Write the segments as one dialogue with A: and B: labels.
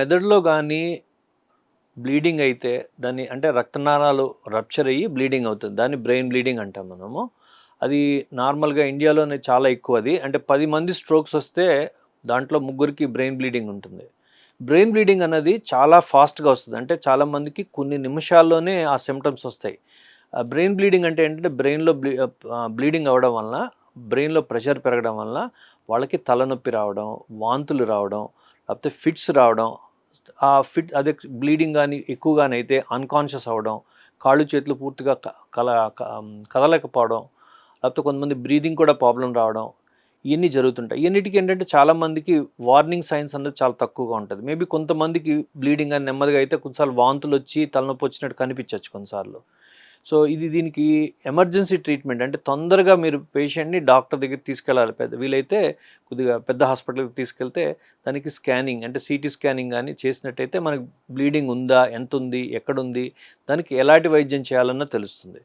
A: మెదడులో గానీ బ్లీడింగ్ అయితే దాన్ని అంటే రక్తనాళాలు రప్చర్ అయ్యి బ్లీడింగ్ అవుతుంది. దాన్ని బ్రెయిన్ బ్లీడింగ్ అంటాం మనము. అది నార్మల్‌గా ఇండియాలోనే చాలా ఎక్కువది. అంటే 10 మంది స్ట్రోక్స్ వస్తే దాంట్లో ముగ్గురికి బ్రెయిన్ బ్లీడింగ్ ఉంటుంది. బ్రెయిన్ బ్లీడింగ్ అన్నది చాలా ఫాస్ట్‌గా వస్తది. అంటే చాలామందికి కొన్ని నిమిషాల్లోనే ఆ సింప్టమ్స్ వస్తాయి. బ్రెయిన్ బ్లీడింగ్ అంటే ఏంటంటే బ్లీడింగ్ అవ్వడం వలన బ్రెయిన్‌లో ప్రెషర్ పెరగడం వలన వాళ్ళకి తలనొప్పి రావడం, వాంతులు రావడం, లేకపోతే ఫిట్స్ రావడం. ఆ ఫిట్ అదే బ్లీడింగ్ గాని ఎక్కువగానైతే అన్‌కాన్షియస్ అవ్వడం, కాళ్ళు చేతులు పూర్తిగా కదలకపోవడం, లేకపోతే కొంతమంది బ్రీతింగ్ కూడా ప్రాబ్లమ్ రావడం. ఇయన్నీ జరుగుతుంటాయి. ఇయన్నిటికి ఏంటంటే చాలామందికి వార్నింగ్ సైన్స్ అనేది చాలా తక్కువగా ఉంటది. మేబీ కొంతమందికి బ్లీడింగ్ అని నెమ్మదిగా అయితే కొన్నిసార్లు వాంతులొచ్చి, తలనొప్పి వచ్చినట్టు కనిపించొచ్చు కొన్నిసార్లు. సో, దీనికి ఎమర్జెన్సీ ట్రీట్మెంట్ అంటే తొందరగా మీరు పేషెంట్‌ని డాక్టర్ దగ్గరికి తీసుకెళ్ళాలి. వీలైతే కొద్దిగా పెద్ద హాస్పిటల్‌కి తీసుకెళ్తే దానికి స్కానింగ్ అంటే సీటీ స్కానింగ్ గాని చేసినట్టయితే మనకు బ్లీడింగ్ ఉందా? ఎంతుంది? ఎక్కడుంది? దానికి ఎలాంటి వైద్యం చేయాలన్నది తెలుస్తుంది.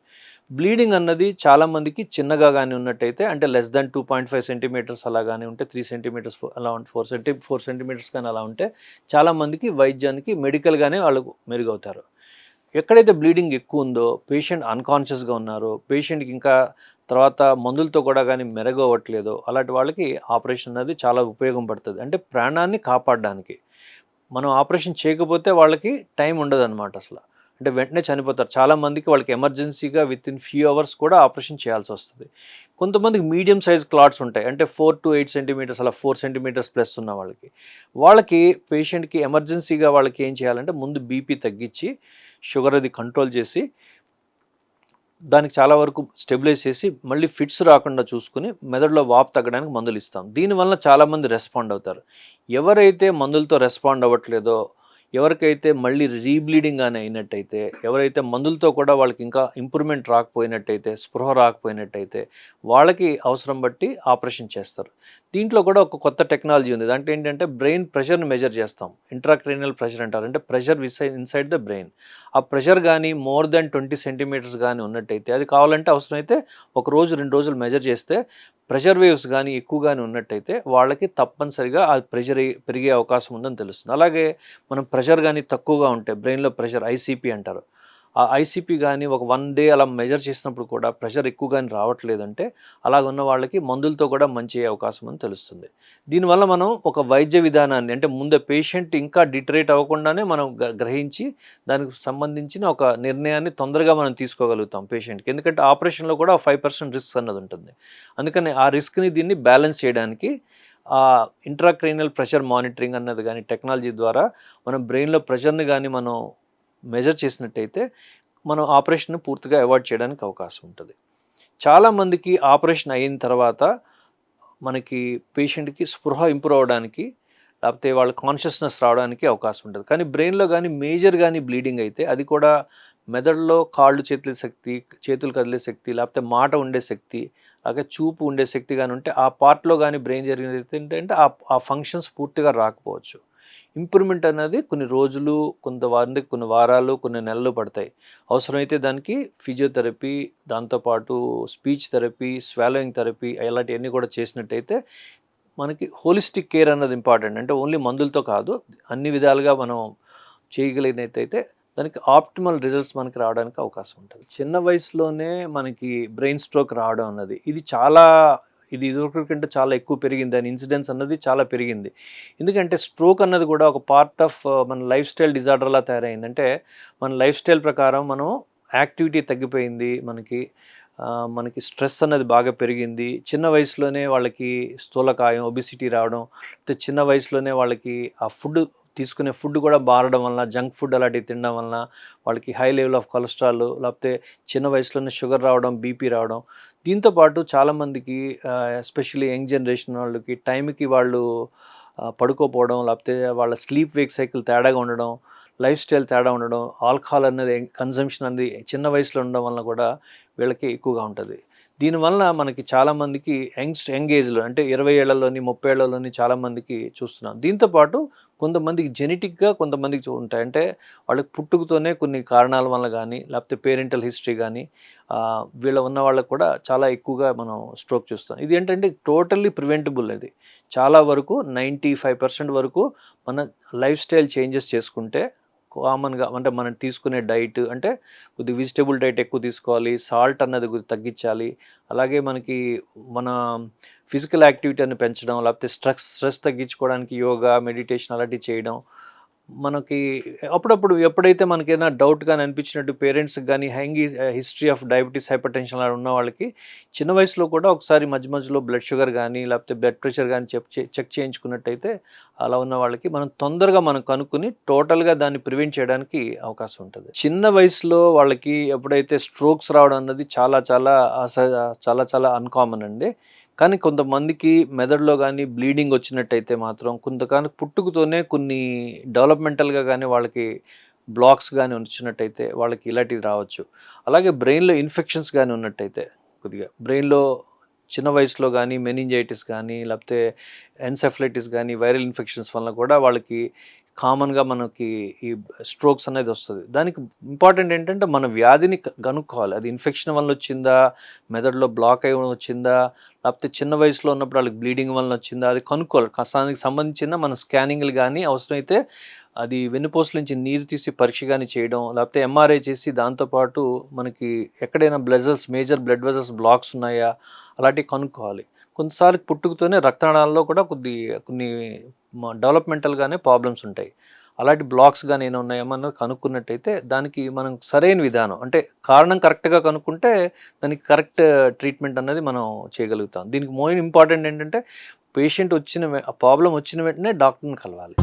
A: బ్లీడింగ్ అన్నది చాలామందికి చిన్నగా గాని ఉన్నట్టయితే అంటే లెస్ థాన్ 2.5 సెంటీమీటర్స్ అలా గాని ఉంటే 3 సెంటీమీటర్స్ అలా ఉంటే 4 సెంటీమీటర్స్ గాని అలా ఉంటే చాలామందికి వైద్యానికి మెడికల్‌గానే వాళ్ళు మెరుగవుతారు. ఎక్కడైతే బ్లీడింగ్ ఎక్కువ ఉందో, పేషెంట్ అన్‌కాన్షియస్‌గా ఉన్నారో, పేషెంట్‌కి ఇంకా తర్వాత మందులతో కూడా గానీ మెరుగవ్వట్లేదో, అలాంటి వాళ్ళకి ఆపరేషన్ అనేది చాలా ఉపయోగం పడుతది. అంటే ప్రాణాన్ని కాపాడడానికి. మనం ఆపరేషన్ చేయకపోతే వాళ్ళకి టైం ఉండదనమాట అసల. అంటే వెంటనే చనిపోతారు. చాలామందికి వాళ్ళకి ఎమర్జెన్సీగా వితిన్ ఫ్యూ అవర్స్ కూడా ఆపరేషన్ చేయాల్సొస్తది. కొంతమందికి మీడియం సైజ్ క్లాట్స్ ఉంటాయి. అంటే 4-8 సెంటీమీటర్స్ అలా 4 సెంటీమీటర్స్ ప్లస్ ఉన్న వాళ్ళకి. వాళ్ళకి పేషెంట్‌కి ఎమర్జెన్సీగా వాళ్ళకి ఏం చేయాలంటే ముందు బీపీ తగ్గించి, షుగర్ అది కంట్రోల్ చేసి దానికి చాలా వరకు స్టెబిలైజ్ చేసి, మళ్ళీ ఫిట్స్ రాకుండా చూసుకొని, మెదడులో వాపు తగ్గడానికి మందులిస్తాం. దీనివల్ల చాలామంది రెస్పాండ్ అవుతారు. ఎవరైతే మందులతో రెస్పాండ్ అవ్వట్లేదో, ఎవరికైతే మళ్ళీ రీబ్లీడింగ్ గాని అయినట్టయితే, ఎవరైతే మందులతో కూడా వాళ్ళకి ఇంకా ఇంప్రూవ్‌మెంట్ రాకపోయినట్టయితే, స్పృహ రాకపోయినట్టయితే, వాళ్ళకి అవసరం బట్టి ఆపరేషన్ చేస్తారు. దీంట్లో కూడా ఒక కొత్త టెక్నాలజీ ఉంది. దాంట్లో ఏంటంటే బ్రెయిన్ ప్రెషర్‌ని మెజర్ చేస్తాం. ఇంట్రాక్రేనియల్ ప్రెషర్ అంటారు. అంటే ప్రెషర్ ఇన్సైడ్ ద బ్రెయిన్. ఆ ప్రెషర్ గానీ మోర్ దాన్ 20 సెంటీమీటర్స్ గానీ ఉన్నట్టయితే, అది కావాలంటే అవసరమైతే ఒక రోజు, 2 రోజులు మెజర్ చేస్తే ప్రెషర్ వేవ్స్ గానీ ఎక్కువగానే ఉన్నట్టయితే వాళ్ళకి తప్పనిసరిగా ఆ ప్రెషర్ పెరిగే అవకాశం ఉందని తెలుస్తుంది. అలాగే మనం ప్రెషర్ గానీ తక్కువగా ఉంటే బ్రెయిన్‌లో ప్రెషర్ ఐసీపీ అంటారు. ఆ ఐసీపీ గానీ ఒక 1 డే అలా మెజర్ చేసినప్పుడు కూడా ప్రెషర్ ఎక్కువ గానీ రావట్లేదంటే అలాగున్న వాళ్ళకి మందులతో కూడా మంచి అయ్యే అవకాశం అని తెలుస్తుంది. దీనివల్ల మనం ఒక వైద్య విధానాన్ని అంటే ముందే పేషెంట్ ఇంకా డిటరేట్ అవ్వకుండానే మనం గ్రహించి దానికి సంబంధించిన ఒక నిర్ణయాన్ని తొందరగా మనం తీసుకోగలుగుతాం పేషెంట్‌కి. ఎందుకంటే ఆపరేషన్‌లో కూడా 5% రిస్క్ అన్నది ఉంటుంది. అందుకని ఆ రిస్క్‌ని దీన్ని బ్యాలెన్స్ చేయడానికి ఇంట్రాక్రేనియల్ ప్రెషర్ మానిటరింగ్ అన్నది గాని టెక్నాలజీ ద్వారా మనం బ్రెయిన్‌లో ప్రెషర్‌ని గాని మనం మెజర్ చేసినట్టయితే మనం ఆపరేషన్‌ని పూర్తిగా అవాయిడ్ చేయడానికి అవకాశం ఉంటది. చాలామందికి ఆపరేషన్ అయిన తర్వాత మనకి పేషెంట్‌కి స్పృహ ఇంప్రూవ్ అవ్వడానికి, లేకపోతే వాళ్ళ కాన్షియస్‌నెస్ రావడానికి అవకాశం ఉంటది. కానీ బ్రెయిన్‌లో గాని మేజర్ గాని బ్లీడింగ్ అయితే అది కూడా మెదడులో కాళ్ళు చేతుల శక్తి, చేతులు కదిలే శక్తి, లేకపోతే మాట ఉండే శక్తి, అలాగే చూపు ఉండే శక్తి గాని ఉంటే ఆ పార్ట్‌లో గాని బ్రెయిన్ జరిగేది ఏంటంటే ఆ ఫంక్షన్స్ పూర్తిగా రాకపోవచ్చు. ఇంప్రూవ్‌మెంట్ అనేది కొన్ని రోజులు, కొంతమందికి కొన్ని వారాలు, కొన్ని నెలలు పడతాయి. అవసరమైతే దానికి ఫిజియోథెరపీ, దాంతోపాటు స్పీచ్ థెరపీ, స్వాలోయింగ్ థెరపీ ఇలాంటియన్నీ కూడా చేసినట్టయితే మనకి హోలిస్టిక్ కేర్ అన్నది ఇంపార్టెంట్. అంటే ఓన్లీ మందులతో కాదు, అన్ని విధాలుగా మనం చేయగలిగినట్టయితే దానికి ఆప్టిమల్ రిజల్ట్స్ మనకి రావడానికి అవకాశం ఉంటది. చిన్న వయసులోనే మనకి బ్రెయిన్ స్ట్రోక్ రావడం అన్నది ఇది ఇదివరకు కంటే చాలా ఎక్కువ పెరిగింది. దాని ఇన్సిడెన్స్ అన్నది చాలా పెరిగింది. ఎందుకంటే స్ట్రోక్ అన్నది కూడా ఒక పార్ట్ ఆఫ్ మన లైఫ్ స్టైల్ డిజార్డర్‌లా తయారైంది. అంటే మన లైఫ్ స్టైల్ ప్రకారం మనం యాక్టివిటీ తగ్గిపోయింది. మనకి స్ట్రెస్ అన్నది బాగా పెరిగింది. చిన్న వయసులోనే వాళ్ళకి స్థూలకాయం, ఒబెసిటీ రావడం, చిన్న వయసులోనే వాళ్ళకి ఆ తీసుకునే ఫుడ్ కూడా మారడం వలన, జంక్ ఫుడ్ అలాంటివి తినడం వలన వాళ్ళకి హై లెవెల్ ఆఫ్ కొలెస్ట్రాల్, లేకపోతే చిన్న వయసులోనే షుగర్ రావడం, బీపీ రావడం. దీంతో పాటు చాలామందికి ఎస్పెషల్లీ యంగ్ జనరేషన్ వాళ్ళకి టైంకి వాళ్ళు పడుకోకపోవడం, లేకపోతే వాళ్ళ స్లీప్ వేక్ సైకిల్ తేడాగా ఉండడం, లైఫ్ స్టైల్ తేడా ఉండడం, ఆల్కహాల్ అనేది కన్జంప్షన్ అనేది చిన్న వయసులో ఉండడం వలన కూడా వీళ్ళకి ఎక్కువగా ఉంటుంది. దీనివల్ల మనకి చాలామందికి యంగ్ ఏజ్‌లో అంటే 20 ఏళ్లలోని, 30 ఏళ్లలోని చాలామందికి చూస్తున్నాం. దీంతో పాటు కొంతమందికి జెనెటిక్‌గా కొంతమందికి ఉంటాయి. అంటే వాళ్ళకి పుట్టుకతోనే కొన్ని కారణాల వల్ల గానీ, లేకపోతే పేరెంటల్ హిస్టరీ గానీ వీళ్ళ ఉన్న వాళ్ళకి కూడా చాలా ఎక్కువగా మనం స్ట్రోక్ చూస్తాం. ఇది ఏంటంటే టోటల్లీ ప్రివెంటబుల్ ఇది. చాలా వరకు 95% వరకు మన లైఫ్ స్టైల్ చేంజెస్ చేసుకుంటే కామన్‌గా అంటే మనం తీసుకునే డైట్ అంటే కొద్దిగా వెజిటబుల్ డైట్ ఎక్కువ తీసుకోవాలి. సాల్ట్ అన్నది కొద్దిగా తగ్గించాలి. అలాగే మనకి మన ఫిజికల్ యాక్టివిటీని పెంచడం, లేకపోతే స్ట్రెస్ తగ్గించుకోవడానికి యోగా, మెడిటేషన్ అలాంటివి చేయడం. మనకి అప్పుడప్పుడు ఎప్పుడైతే మనకేమైనా డౌట్ గాని అనిపించినట్టు పేరెంట్స్‌కి గాని హిస్టరీ ఆఫ్ డయాబెటిస్, హైపర్‌టెన్షన్ అలా ఉన్న వాళ్ళకి చిన్న వయసులో కూడా ఒకసారి మధ్య మధ్యలో బ్లడ్ షుగర్ గాని, లేకపోతే బ్లడ్ ప్రెషర్ గాని చెక్ చేయించుకున్నట్టయితే అలా ఉన్న వాళ్ళకి మనం తొందరగా మనం కనుక్కొని టోటల్‌గా దాన్ని ప్రివెంట్ చేయడానికి అవకాశం ఉంటది. చిన్న వయసులో వాళ్ళకి ఎప్పుడైతే స్ట్రోక్స్ రావడం అన్నది చాలా చాలా చాలా చాలా అన్‌కామన్ అండి. కానీ కొంతమందికి మెదడులో గానీ బ్లీడింగ్ వచ్చినట్టయితే మాత్రం కొంతకాలం పుట్టుకతోనే కొన్ని డెవలప్‌మెంటల్‌గా గానీ వాళ్ళకి బ్లాక్స్ గానీ వచ్చినట్టయితే వాళ్ళకి ఇలాంటివి రావచ్చు. అలాగే బ్రెయిన్‌లో ఇన్ఫెక్షన్స్ గానీ ఉన్నట్టయితే కొద్దిగా బ్రెయిన్‌లో చిన్న వయసులో గానీ మెనింజైటిస్ గానీ లేకపోతే ఎన్సెఫలైటిస్ గానీ వైరల్ ఇన్ఫెక్షన్స్ వలన కూడా వాళ్ళకి కామన్‌గా మనకి ఈ స్ట్రోక్స్ అనేది వస్తది. దానికి ఇంపార్టెంట్ ఏంటంటే మన వ్యాధిని కనుక్కోవాలి. అది ఇన్ఫెక్షన్ వల్ల వచ్చిందా? మెదడులో బ్లాక్ అయ్యి వచ్చిందా? లేకపోతే చిన్న వయసులో ఉన్నప్పుడు వాళ్ళకి బ్లీడింగ్ వలన వచ్చిందా? అది కనుక్కోవాలి. దానికి సంబంధించిన మన స్కానింగ్‌లు గానీ అవసరమైతే అది వెన్నుపూసల నుంచి నీరు తీసి పరీక్ష గాని చేయడం, లేకపోతే ఎంఆర్ఐ చేసి దాంతో పాటు మనకి ఎక్కడైనా మేజర్ బ్లడ్ వెసల్స్ బ్లాక్స్ ఉన్నాయా? అలాంటివి కనుక్కోవాలి. కొంతసార్లు పుట్టుకతోనే రక్తనాళాల్లో కూడా కొన్ని డెవలప్‌మెంటల్‌గానే ప్రాబ్లమ్స్ ఉంటాయి. అలాంటి బ్లాక్స్ గాని ఏమైనా ఉన్నాయేమో అన్నది కనుక్కున్నట్టయితే దానికి మనం సరైన విధానం అంటే కారణం కరెక్ట్‌గా కనుక్కుంటే దానికి కరెక్ట్ ట్రీట్మెంట్ అన్నది మనం చేయగలుగుతాం. దీనికి మోర్ ఇంపార్టెంట్ ఏంటంటే పేషెంట్ ప్రాబ్లమ్ వచ్చిన వెంటనే డాక్టర్‌ని కలవాలి.